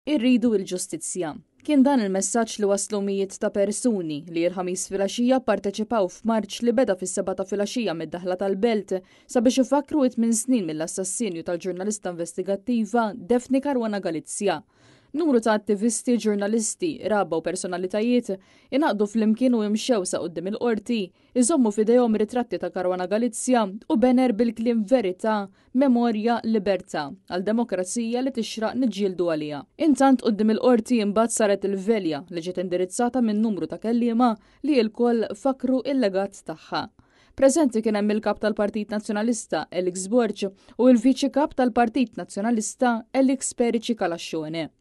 Irridu l-ġustizzja. Kien dan il-messaġġ li waslu mijiet ta' persuni li l-ħamis filgħaxija pparteċipaw f'marċ li beda fis-7 ta' filgħaxija mid-daħla tal-Belt sabiex ifakru 8 snin mill-assassinju tal-ġurnalista investigattiva Daphne Caruana Galizia. Numru ta' attivisti, ġurnalisti, raba u personalitajiet inaqdu fl-imkien u imxew sa' qudiem il-qorti, iżommu f'idejhom ritratti ta' Caruana Galizia u bener bil-kliem verità, memorja, libertà għal demokrazija li tixraq niġġieldu għaliha. Intant qudiem il-qorti imbagħad saret il-velja li ġiet indirizzata minn numru ta' kelliema li l-koll fakru il-legat tagħha. Preżenti kien hemm il-kap tal-Partit Nazzjonalista Elix Borg u l-Viċi Kap tal-Partit Nazzjonalista Elix Perici Kalascione.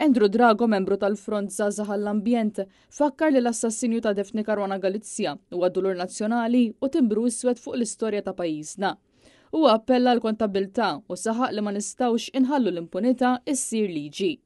Andrew Drago, membru tal-Front Żgħażagħ għall-Ambjent, fakkar li l-assassinju ta' Daphne Caruana Galizia huwa dulur nazzjonali u timbru iswed fuq l-istorja ta' pajjiżna. Huwa appella l-kontabilità u saħaq li ma nistgħux inħallu l-impunità issir liġi.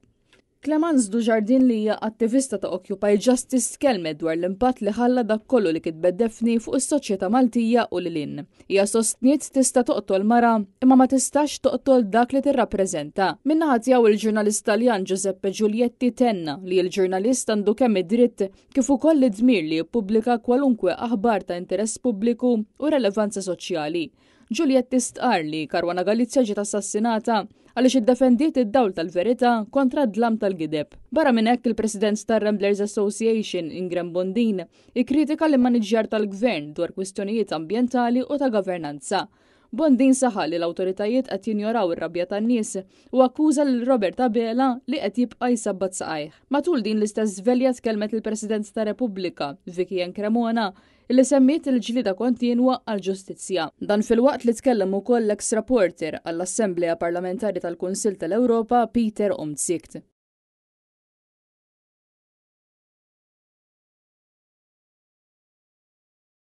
Clemence Dujardin li hija attivista ta' Occupy Justice tkellmet dwar l-impatt li ħalla dak kollu li kitbet Daphne fuq is-soċjetà Maltija u lilin. Hija sostniet tista' toqtol mara imma ma tistax toqtol dak li tirrappreżenta. Minnaħa tiegħu il-ġurnalist Taljan Giuseppe Giulietti tenna li l-ġurnalist għandu kemm id-dritt kif ukoll id-dmir li jippubblika kwalunkwe aħbar ta' interess pubbliku u relevanza soċjali. Giulietti stqar li Caruana Galizia ġiet assassinata għaliex iddefendiet id-dawl tal-verità kontra d-dlam tal-gideb. Barra minn hekk il-President tar-Ramblers Association Ingram Bondin ikkritika l-maniġġjar tal-Gvern dwar kwistjonijiet ambjentali u ta' governanza. Bondin saħal li l-awtoritajiet qed jinjoraw ir-rabja tan-nies u akkuża lil Robert Abela li qed jibqa' jsabbat saqajh. Matul din l-istess żvelja tkellmet il-President ta' Repubblika Vicky Cremona li semmiet il-ġlida kontinwa għall-ġustizzja. Dan fil-waqt li tkellem ukoll l-ex-rapporter għall-Assembleja Parlamentari tal-Kunsill tal-Ewropa Peter Omtzigt.